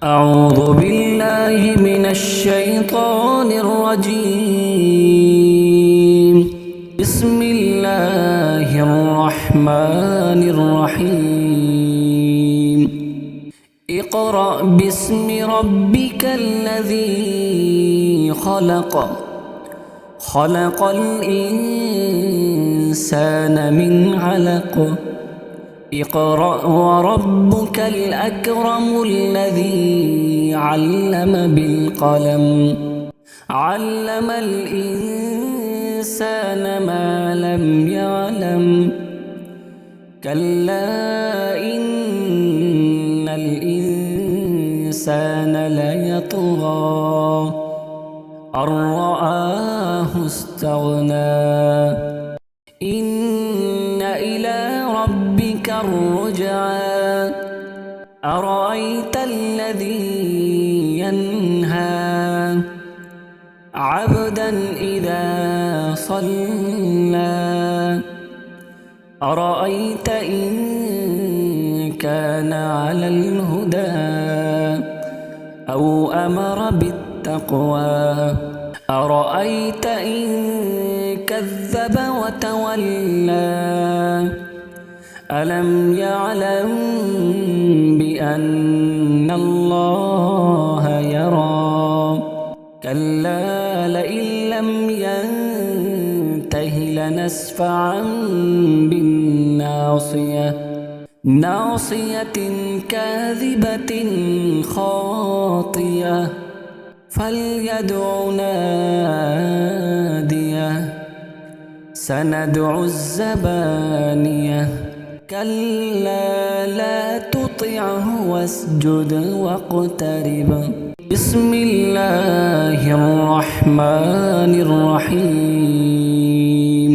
أعوذ بالله من الشيطان الرجيم. بسم الله الرحمن الرحيم. اقرأ باسم ربك الذي خلق خلق الإنسان من علق اقرأ وربك الأكرم الذي علم بالقلم علم الإنسان ما لم يعلم كلا إن الإنسان ليطغى أن رآه استغنى إن إلى ربك الرجعى أرأيت الذي ينهى عبدا إذا صلى أرأيت إن كان على الهدى أو أمر بالتقوى أرأيت إن كذب وتولى ألم يعلم بأن الله يرى كلا لئن لم ينته لنسفعا بالناصية ناصية كاذبة خاطية فليدع ناديه سندع الزبانية كلا لا تطعه واسجد واقترب بسم الله الرحمن الرحيم.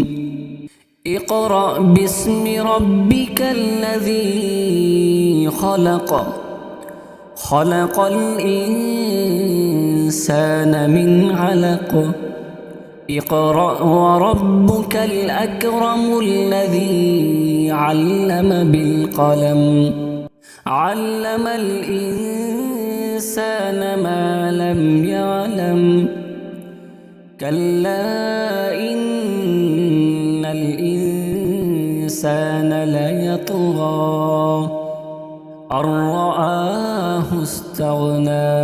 اقرأ باسم ربك الذي خلق خلق الإنسان من علق اقرأ وربك الأكرم الذي علم بالقلم علم الإنسان ما لم يعلم كلا إن الإنسان ليطغى أن رآه استغنى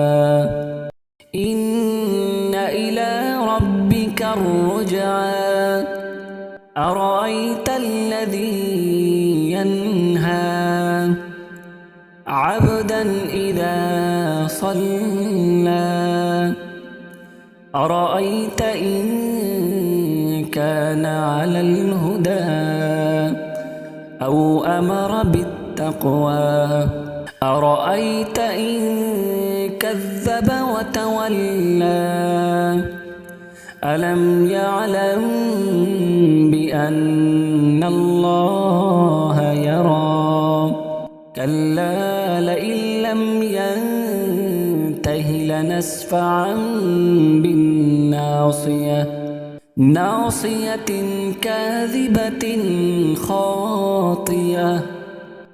إن إلى ربك الرجعى أرأيت الذي ينهى عبدا إذا صلى أرأيت إن كان على الهدى أو أمر بالتقوى أرأيت إن كذب وتولى ألم يعلم بأن الله يرى كلا لئن لم ينته لنسفعا بالناصية ناصية كاذبة خاطية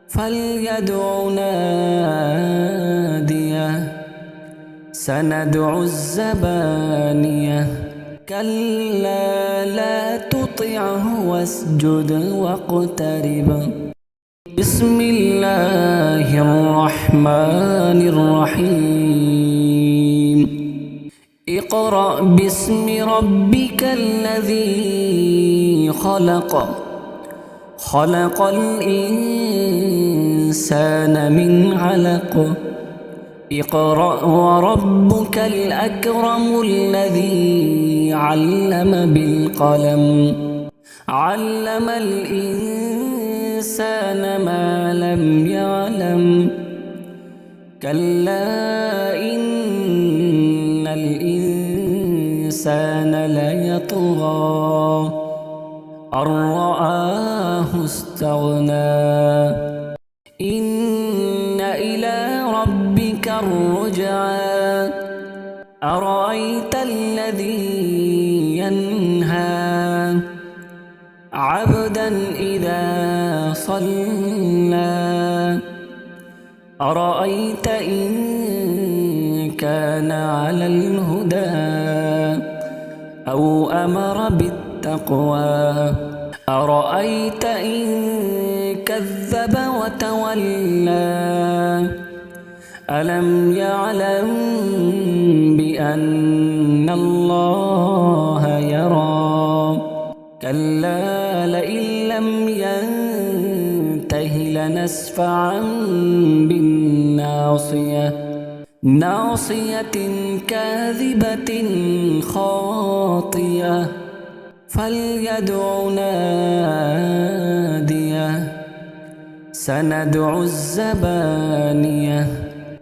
فليدع ناديه سندع الزبانية كلا لا تطعه واسجد واقترب بسم الله الرحمن الرحيم. اقرأ باسم ربك الذي خلق خلق الإنسان من علق اقرأ وربك الأكرم الذي علم بالقلم علم الإنسان ما لم يعلم كلا إن الإنسان ليطغى أن رآه استغنى إن إلى ربك الرجعى أرأيت الذي ينهى عبدا إذا صلى أرأيت إن كان على الهدى أو أمر بالتقوى أرأيت إن كذب وتولى ألم يعلم بأن الله يرى كلا لئن لم ينته لنسفعا بالناصية ناصية كاذبة خاطية فليدع ناديه سندع الزبانية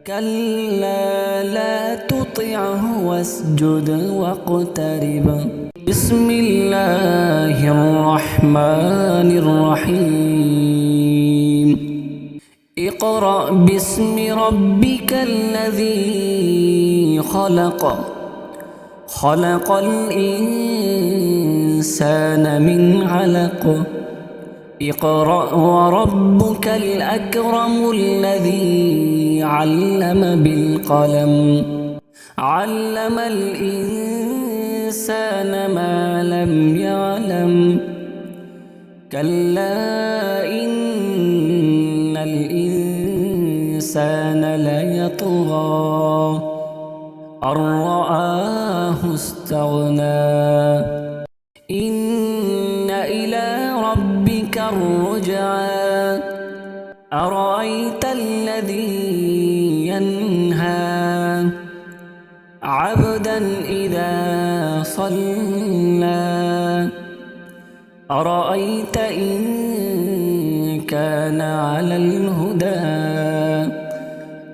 كلا لا تطعه واسجد واقترب بسم الله الرحمن الرحيم اقرأ باسم ربك الذي خلق خلق الإنسان من علق اقرأ وربك الأكرم الذي علم بالقلم علم الإنسان ما لم يعلم كلا إن الإنسان ليطغى أن رآه استغنى إن إلى ربك الرجعى أرأيت الذي ينهى عبدا إذا صلى أرأيت إن كان على الهدى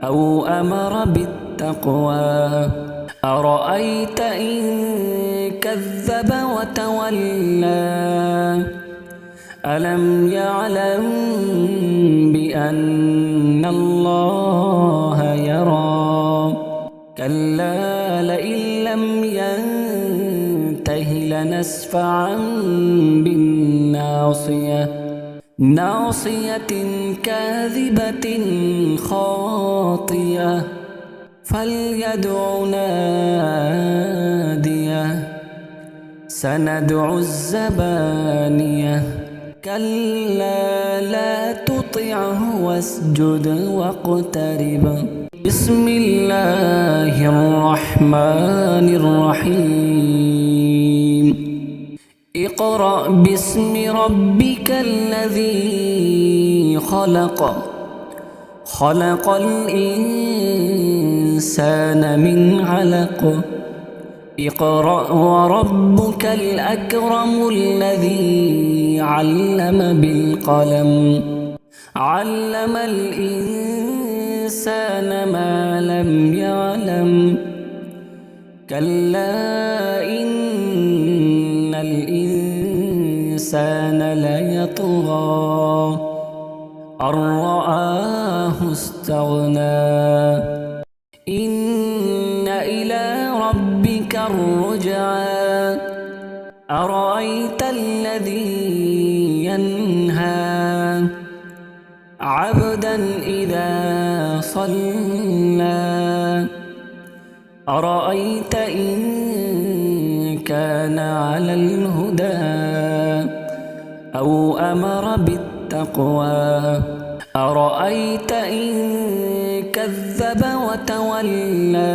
أو أمر بالتقوى أرأيت إن كذب وتولى ألم يعلم بأن الله يرى كلا لئن لم ينته لنسفعا بالناصية ناصية كاذبة خاطية فليدع ناديه سندع الزبانية كلا لا تطعه واسجد واقترب بسم الله الرحمن الرحيم اقرأ باسم ربك الذي خلق خلق الإنسان من علق اقرأ وربك الأكرم الذي علم بالقلم علم الإنسان ما لم يعلم كلا إن الإنسان ليطغى أن رآه استغنى إن إلى ربك الرجعى أرأيت الذي ينهى عبدا إذا صلى أرأيت إن كان على الهدى أو أمر بالتقوى أرأيت إن كذب وتولى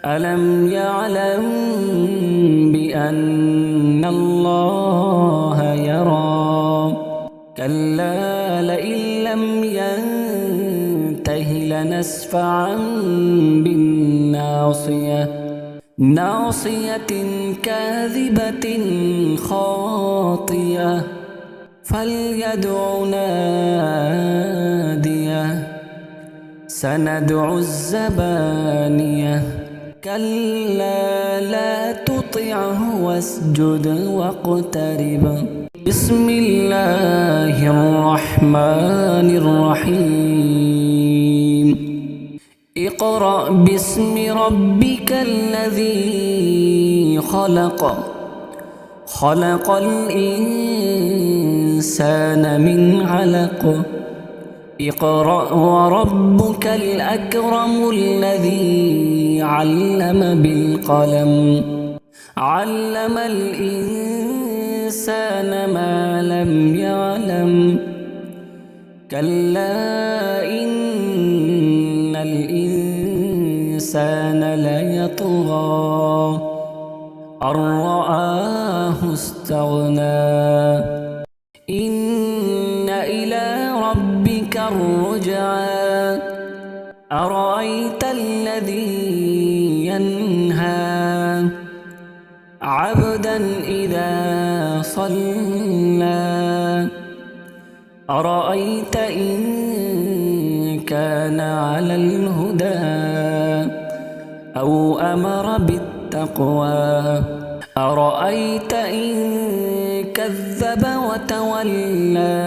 ألم يعلم بأن الله يرى كلا لئن لم ينته لنسفعا بالناصية ناصية كاذبة خاطية فليدع ناديه سندع الزبانية كلا لا تطعه واسجد واقترب بسم الله الرحمن الرحيم اقرأ باسم ربك الذي خلق خلق الإنسان من علق اقرأ وربك الأكرم الذي علم بالقلم علم الإنسان ما لم يعلم كلا إن الإنسان ليطغى أن رآه استغنى إن إلى ربك الرجعى أرأيت الذي ينهى عبدا إذا صلى أرأيت إن كان على الهدى أو أمر بالتقوى أرأيت إن كذب وتولى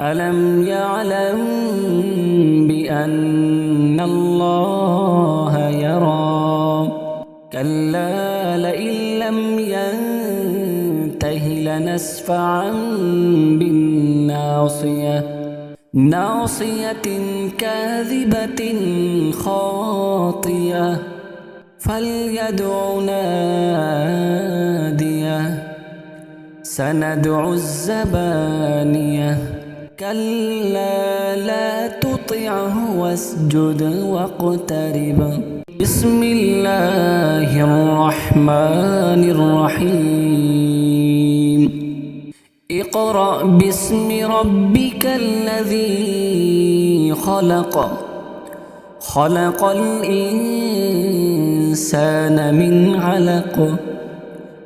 ألم يعلم بأن الله يرى كلا لئن لم ينته لنسفعا بالناصية ناصية كاذبة خاطية فليدع ناديه سندع الزبانية كلا لا تطعه واسجد واقترب بسم الله الرحمن الرحيم اقرأ باسم ربك الذي خلق خلق الإنسان من علق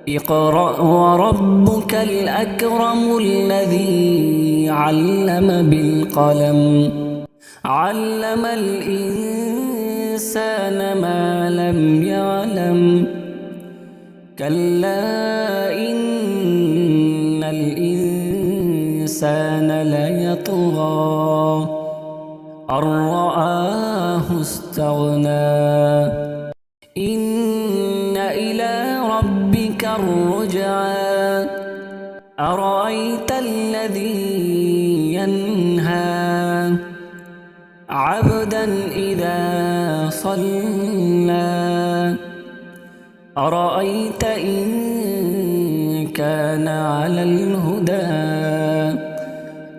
اقرأ وربك الأكرم الذي علم بالقلم علم الإنسان ما لم يعلم كلا إن الإنسان ليطغى أن رآه استغنى إن إلى ربك الرجعى أرأيت الذي ينهى عبدا إذا صلى أرأيت إن كان على الهدى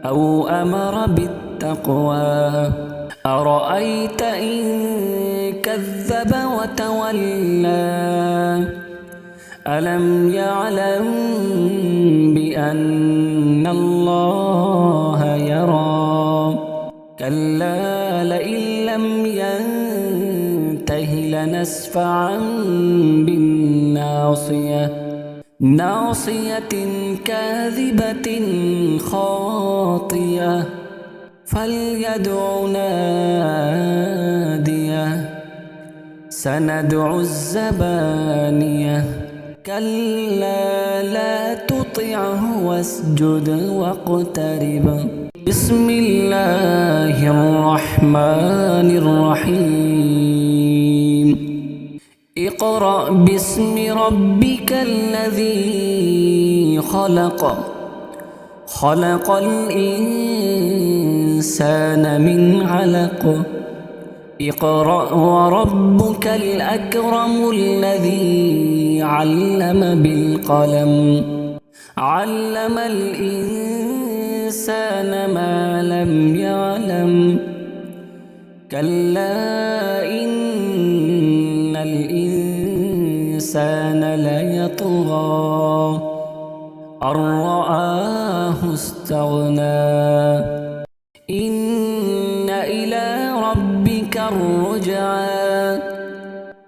أو أمر بالتقوى أرأيت إن كذب وتولى ألم يعلم بأن الله يرى كلا لئن لم ينته لنسفعا بالناصية ناصية كاذبة خاطية فليدع ناديه سندع الزبانية كلا لا تطعه واسجد واقترب بسم الله الرحمن الرحيم اقرأ باسم ربك الذي خلق خلق الإنسان من علق اقرأ وربك الأكرم الذي علم بالقلم علم الإنسان ما لم يعلم كلا إن الإنسان ليطغى أن رآه استغنى إن إلى ربك الرجعى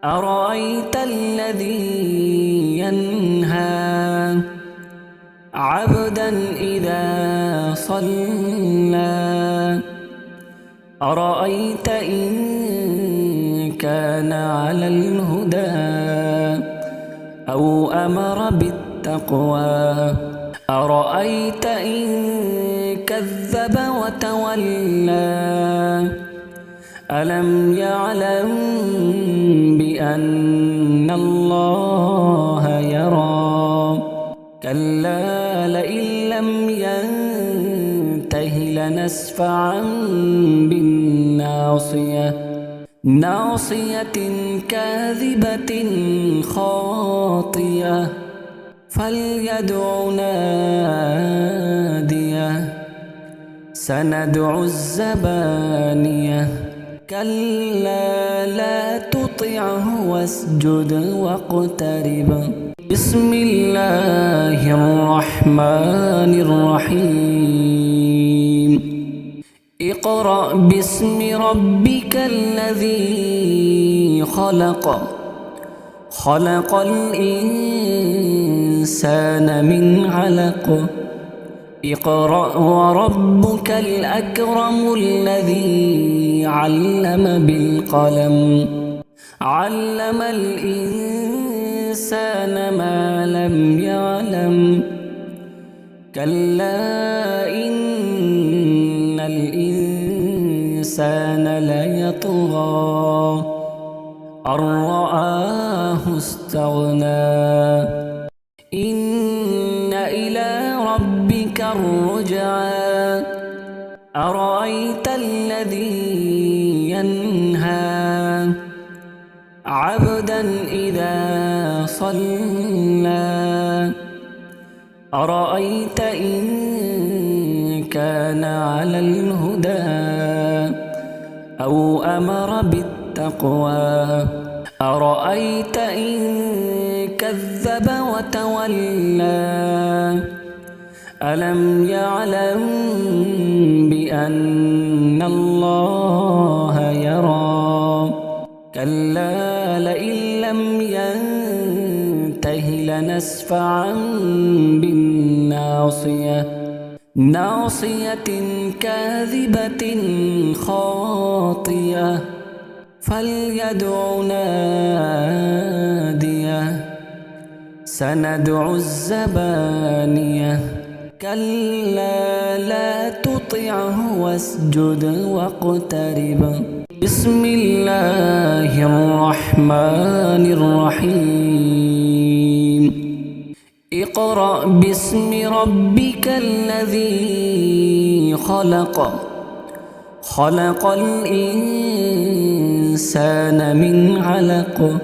أرأيت الذي ينهى عبدا إذا صلى أرأيت إن كان على الهدى أو أمر بالتقوى أرأيت إن كذب وتولى ألم يعلم بأن الله يرى كلا لئن لم ينته نسفعا بالناصية ناصية كاذبة خاطية فليدع ناديه سندع الزبانية كلا لا تطعه واسجد واقترب بسم الله الرحمن الرحيم اقرأ باسم ربك الذي خلق خلق الإنسان من علق اقرأ وربك الأكرم الذي علم بالقلم علم الإنسان ما لم يعلم كلا إن الإنسان ليطغى أن رآه استغنى إن إلى ربك الرجعى أرأيت الذي ينهى عبدا إذا صلى أرأيت إن كان على الهدى أو أمر بالتقوى أرأيت إن كذب وتولى ألم يعلم بأن الله يرى كلا لئن لم ينته لنسفعا بالناصية ناصية كاذبة خاطية فليدع ناديه سندع الزبانية كلا لا تطعه واسجد واقترب بسم الله الرحمن الرحيم اقرأ باسم ربك الذي خلق خلق الإنسان من علق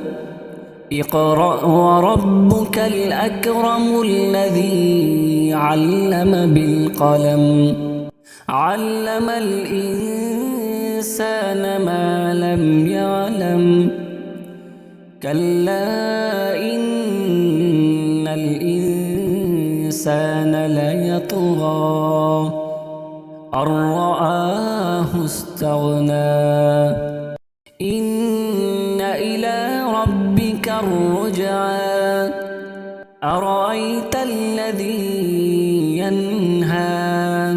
اقرأ وربك الأكرم الذي علم بالقلم علم الإنسان ما لم يعلم كلا إن الإنسان ليطغى أن رآه استغنى إن إلى ربك الرجعى أرأيت الذي ينهى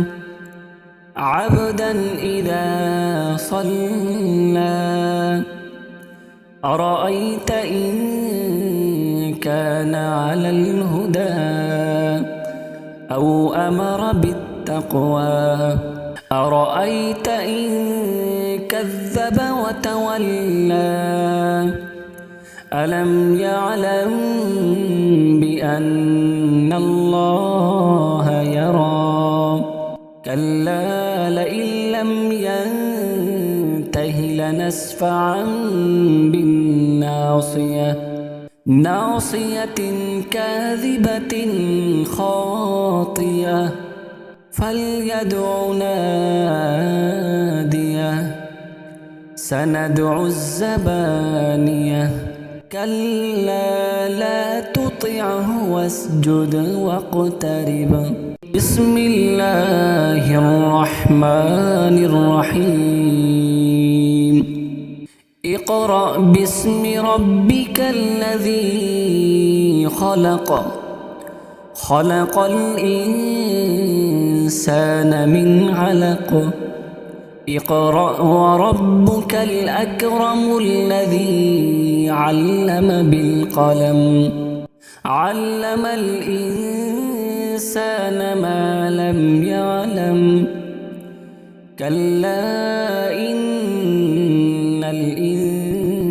عبدا إذا صلى أرأيت إن كان على الهدى أو أمر بالتقوى أرأيت إن كذب وتولى ألم يعلم بأن الله يرى كلا لئن لم ينته لنسفعا بالناصية ناصية كاذبة خاطية فليدع ناديه سندع الزبانية كلا لا تطعه واسجد واقترب بسم الله الرحمن الرحيم اقرأ باسم ربك الذي خلق خلق الإنسان من علق اقرأ وربك الأكرم الذي علم بالقلم علم الإنسان ما لم يعلم كلا إن الإنسان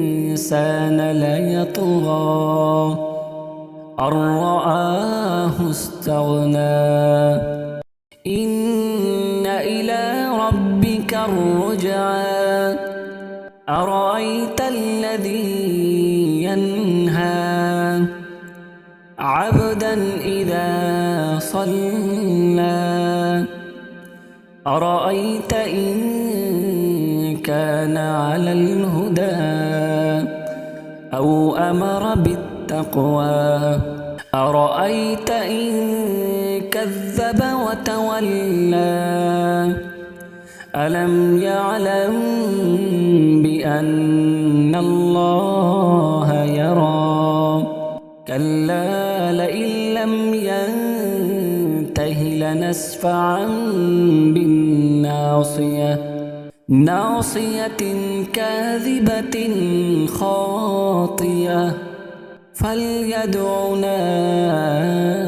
ليطغى أن رآه استغنى إن إلى الرجعى أرأيت الذي ينهى عبدا إذا صلى أرأيت إن كان على الهدى أو أمر بالتقوى أرأيت إن كذب وتولى ألم يعلم بأن الله يرى كلا لئن لم ينته لنسفعا بالناصية ناصية كاذبة خاطية فليدع ناديه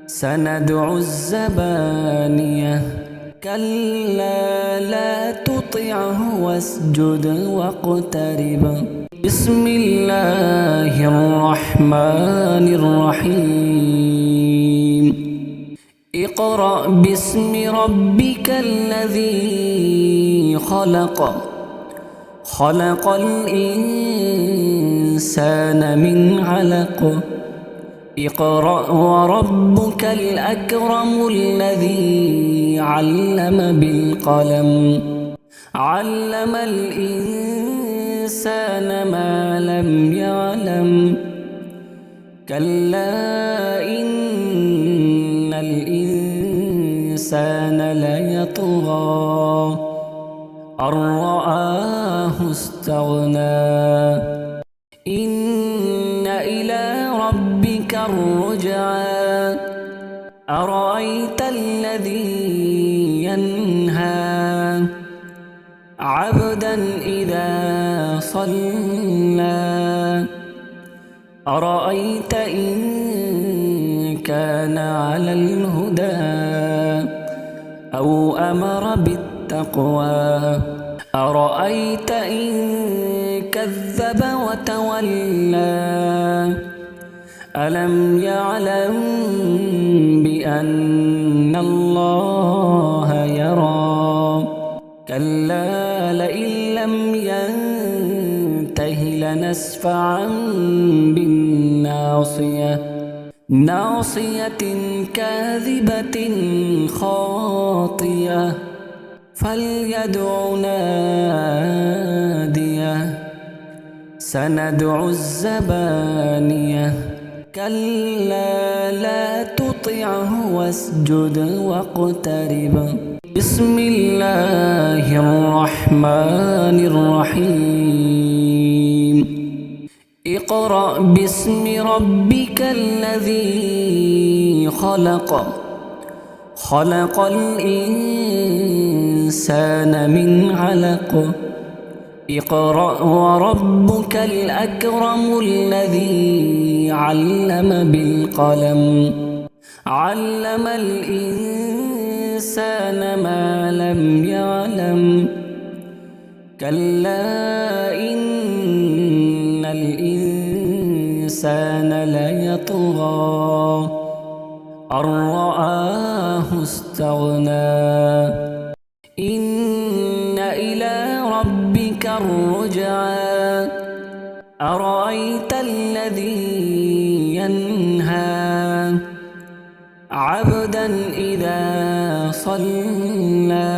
سندع الزبانية كلا لا تطعه واسجد واقترب بسم الله الرحمن الرحيم اقرأ باسم ربك الذي خلق خلق الإنسان من علق اقرأ وربك الأكرم الذي علم بالقلم علم الإنسان ما لم يعلم كلا إن الإنسان ليطغى أن رآه استغنى إن إلى ربك الرجعى أرأيت الذي ينهى عبدا إذا صلى أرأيت إن كان على الهدى أو أمر بالتقوى أرأيت إن كذب وتولى ألم يعلم بأن الله يرى كلا لئن لم ينته لنسفعا بالناصية ناصية كاذبة خاطية فليدع ناديه سندع الزبانية كلا لا تطعه واسجد واقترب بسم الله الرحمن الرحيم اقرأ باسم ربك الذي خلق خلق الإنسان من علق اقرأ وربك الأكرم الذي علم بالقلم علم الإنسان ما لم يعلم كلا إن الإنسان ليطغى أن رآه استغنى إن إلى ربك الرجعى أرأيت الذي ينهى عبدا إذا صلى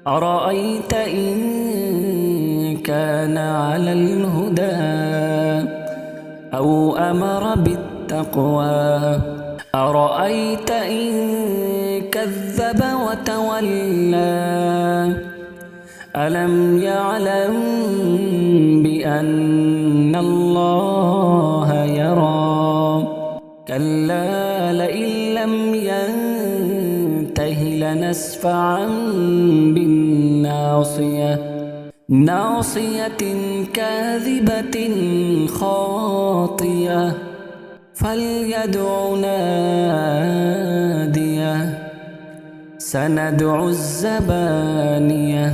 أرأيت إن كان على الهدى أو أمر بالتقوى أرأيت إن كذب وتولى ألم يعلم بأن الله يرى كلا لئن لم ينته لنسفعا بالناصية ناصية كاذبة خاطية فليدع ناديه سندع الزبانية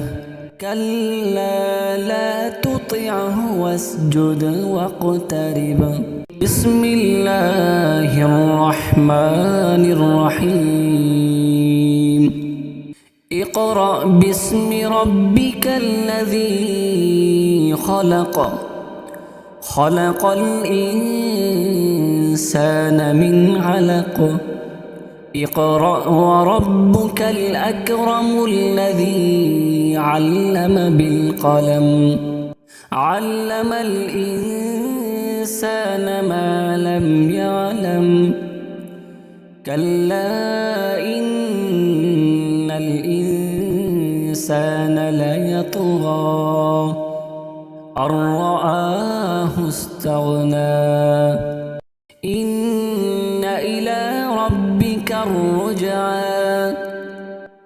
كلا لا تطعه واسجد واقترب بسم الله الرحمن الرحيم اقرأ باسم ربك الذي خلق خلق الإنسان من علق اقرأ وربك الأكرم الذي علم بالقلم علم الإنسان ما لم يعلم كلا إن الإنسان ليطغى أن رآه استغنى إن إلى ربك الرجعى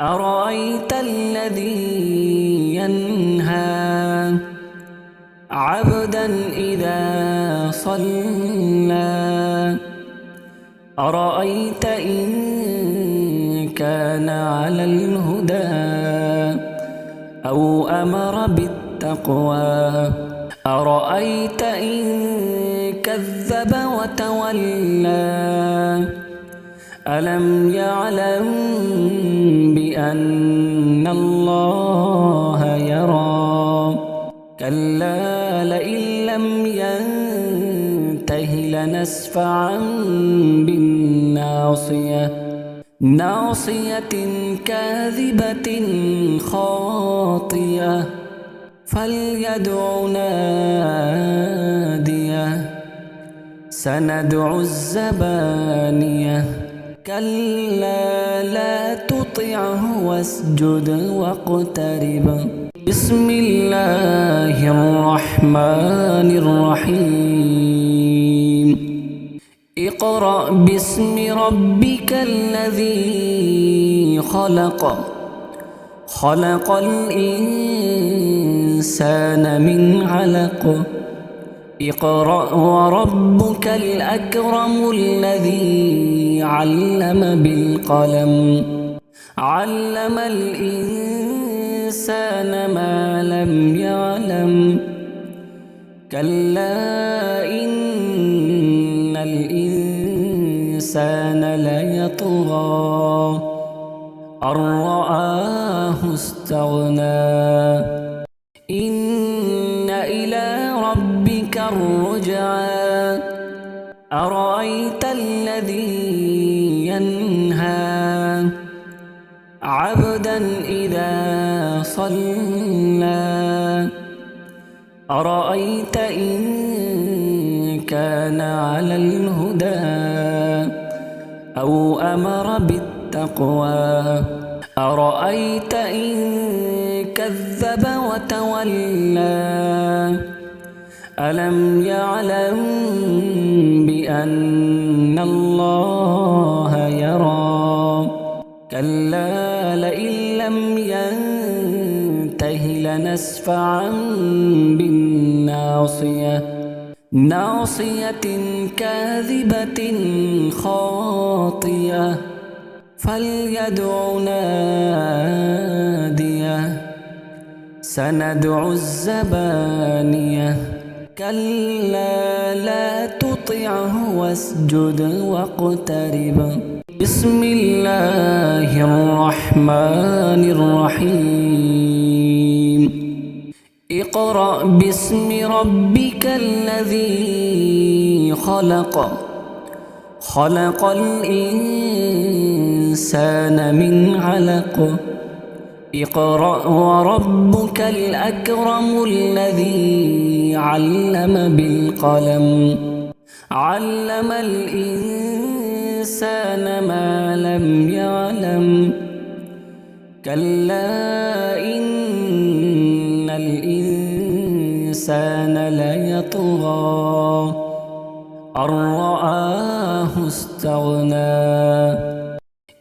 أرأيت الذي ينهى عبدا إذا صلى أرأيت إن كان على الهدى أو أمر بالتقوى أرأيت إن كذب وتولى ألم يعلم بأن الله يرى كلا لئن لم ينته لنسفعا بالناصية ناصية كاذبة خاطئة فليدع ناديه سندع الزبانية كلا لا تطعه واسجد واقترب بسم الله الرحمن الرحيم اقرأ باسم ربك الذي خلق خلق الإنسان من علق اقرأ وربك الأكرم الذي علم بالقلم علم الإنسان ما لم يعلم كلا إن الإنسان ليطغى أن رآه استغنى إن إلى ربك الرجعى أرأيت الذي ينهى عبدا إذا صلى أرأيت إن كان على الهدى أو أمر بالتقوى أرأيت إن كذب وتولى ألم يعلم بأن الله يرى كلا لئن لم ينته لنسفعا بالناصية ناصية كاذبة خاطئة فليدع ناديه سندع الزبانية كلا لا تطعه واسجد واقترب بسم الله الرحمن الرحيم اقرأ باسم ربك الذي خلق خلق الإنسان من علق اقرأ وربك الأكرم الذي علم بالقلم علم الإنسان ما لم يعلم كلا إن الإنسان ليطغى أن رآه استغنى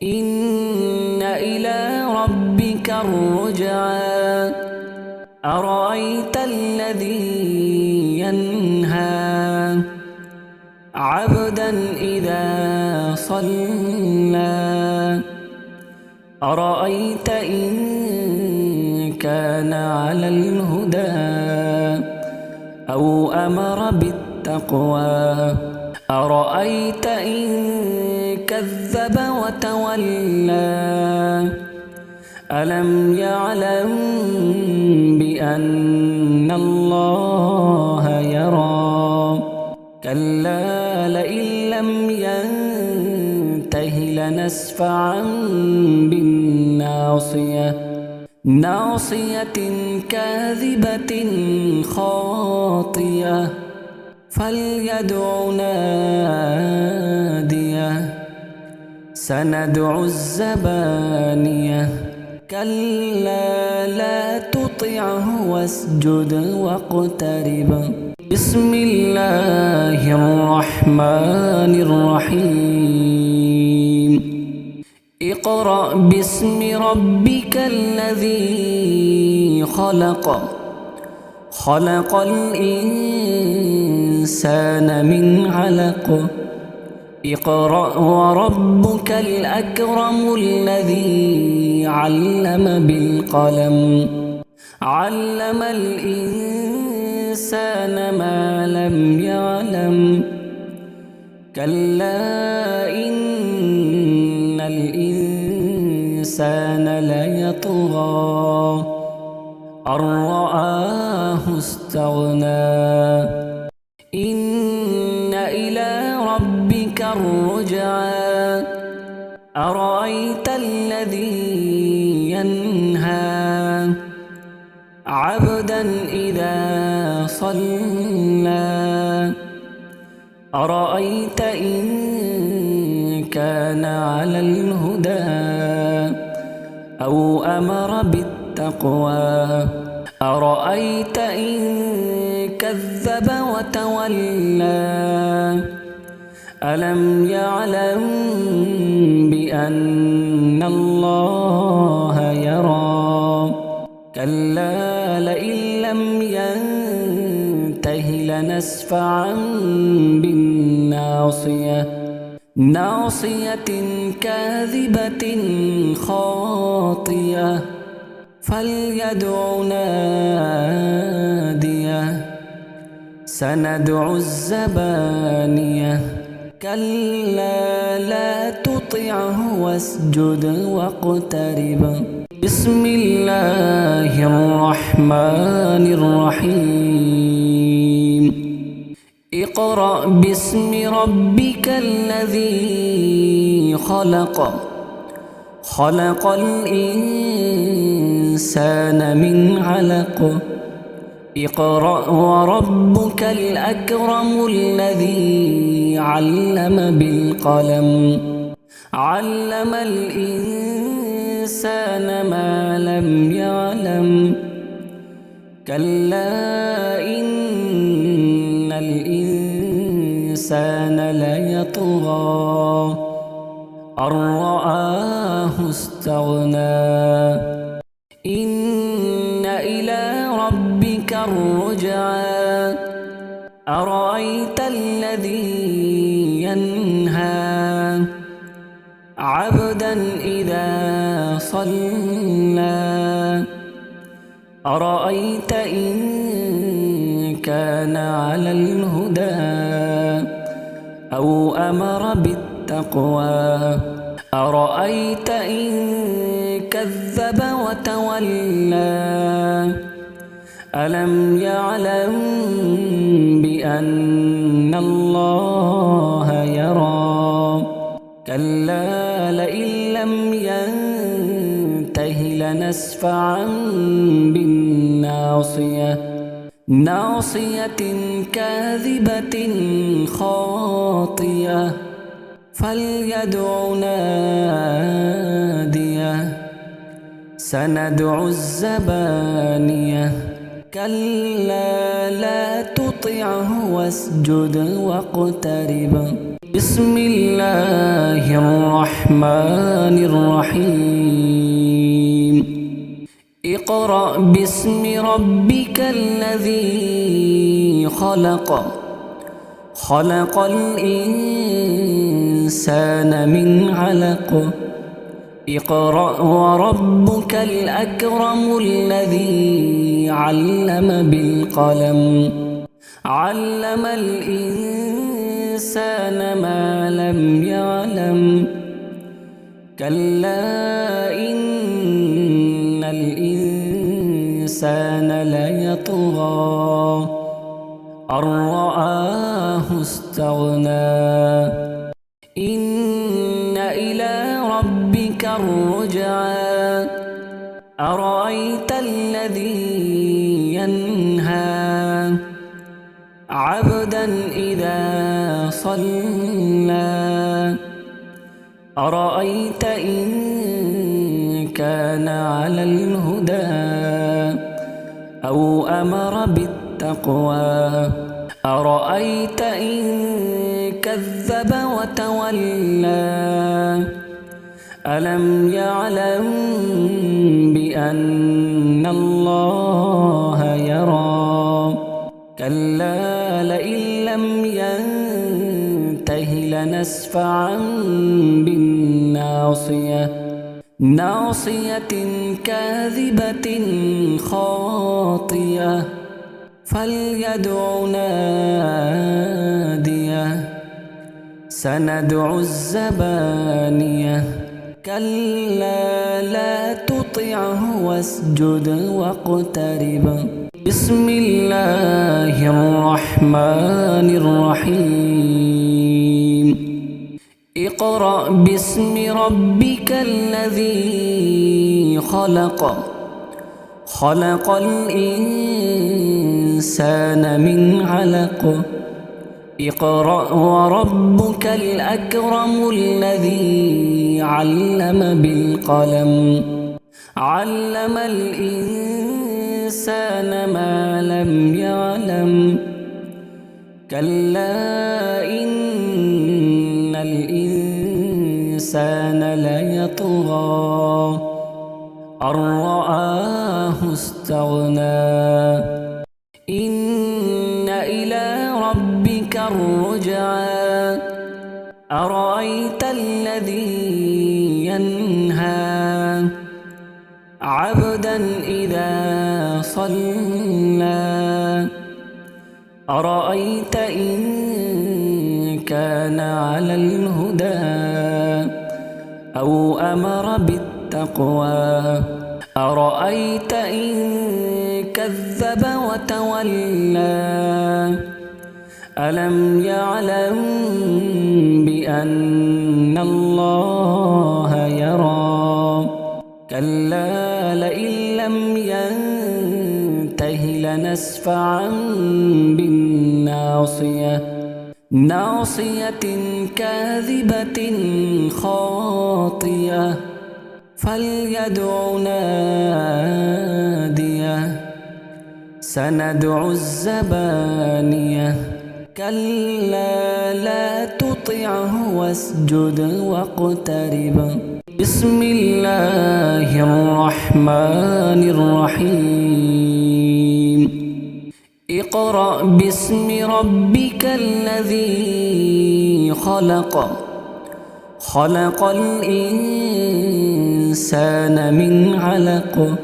إن إلى ربك الرجعى أرأيت الذي ينهى عبدا إذا صلى أرأيت إن كان على الهدى أو أمر بالتقوى أرأيت إن كذب وتولى ألم يعلم بأن الله يرى كلا لئن لم ينته لنسفعا بالناصية ناصية كاذبة خاطية فليدع ناديه سندع الزبانية كلا لا تطعه واسجد واقترب بسم الله الرحمن الرحيم اقرأ باسم ربك الذي خلق خلق الإنسان من علق اقرأ وربك الأكرم الذي علم بالقلم علم الإنسان ما لم يعلم كلا إن الإنسان ليطغى أن رآه استغنى إن إلى ربك الرجعى أرأيت الذي ينهى عبدا إذا صلى أرأيت إن كان على الهدى أو أمر بالتقوى أرأيت إن كذب وتولى ألم يعلم بأن الله يرى كلا لئن لم ينته لنسفعا بالناصية ناصية كاذبة خاطية فليدع ناديه سندع الزبانية كلا لا تطعه واسجد واقترب بسم الله الرحمن الرحيم اقرأ باسم ربك الذي خلق خلق الإنسان من علق اقرأ وربك الأكرم الذي علم بالقلم علم الإنسان ما لم يعلم كلا إن الإنسان ليطغى أن رآه استغنى إن إلى ربك الرجعى أرأيت الذي ينهى عبدا إذا صلى أرأيت إن كان على الهدى أو أمر بالتقوى أرأيت إن كذب وتولى ألم يعلم بأن الله يرى كلا لئن لم ينته لنسفعا بالناصية ناصية كاذبة خاطية فليدع ناديه سندع الزبانية كلا لا تطعه واسجد واقترب بسم الله الرحمن الرحيم اقرأ باسم ربك الذي خلق خلق الإنسان من علق اقرأ وربك الأكرم الذي علم بالقلم علم الإنسان ما لم يعلم كلا إن الإنسان ليطغى أن رآه استغنى إن إلى ربك الرجعى أرأيت الذي ينهى عبدا إذا صلى أرأيت إن كان على الهدى أو أمر بالتقوى أرأيت إن كذب وتولى ألم يعلم بأن الله يرى كلا لئن لم ينته لنسفعا بالناصية ناصية كاذبة خاطئة فليدع ناديه سندع الزبانية كلا لا تطعه واسجد واقترب بسم الله الرحمن الرحيم اقرأ باسم ربك الذي خلق خلق الإنسان من علق اقرأ وربك الأكرم الذي علم بالقلم علم الإنسان ما لم يعلم كلا إن الإنسان ليطغى أن رآه استغنى إن إلى ربك الرجعى أرأيت الذي ينهى عبدا إذا صلى أرأيت إن كان على الهدى أو أمر بالتقوى أرأيت إن كذب وتولى ألم يعلم بأن الله يرى كلا لئن لم ينته لنسفعا بالناصية ناصية كاذبة خاطئة فليدع ناديه سندع الزبانية كلا لا تطعه واسجد واقترب بسم الله الرحمن الرحيم اقرأ باسم ربك الذي خلق خلق الإنسان من علق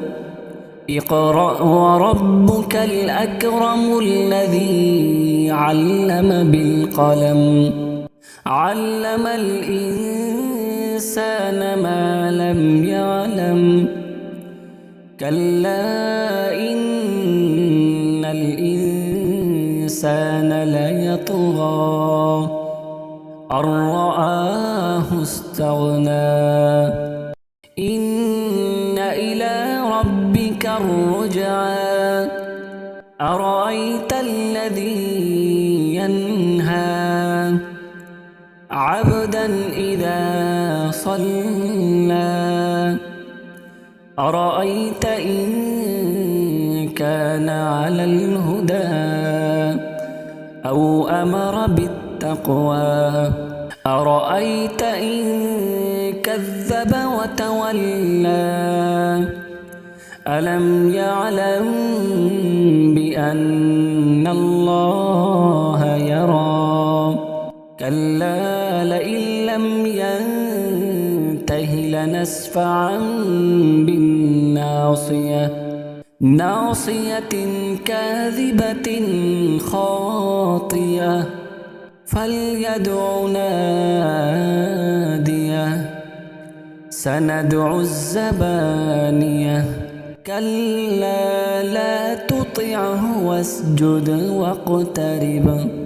اقرأ وربك الأكرم الذي علم بالقلم علم الإنسان ما لم يعلم كلا إن الإنسان ليطغى أن رآه استغنى إن إلى ربك الرجعى أرأيت الذي ينهى عبدا إذا صلى أرأيت إن كان على الهدى أو أمر بالتقوى أرأيت إن كذب وتولى ألم يعلم بأن الله يرى كلا لئن لم ينته لنسفعا بالناصية ناصية كاذبة خاطئة فليدع ناديه سندع الزبانية كلا لا تطعه واسجد واقترب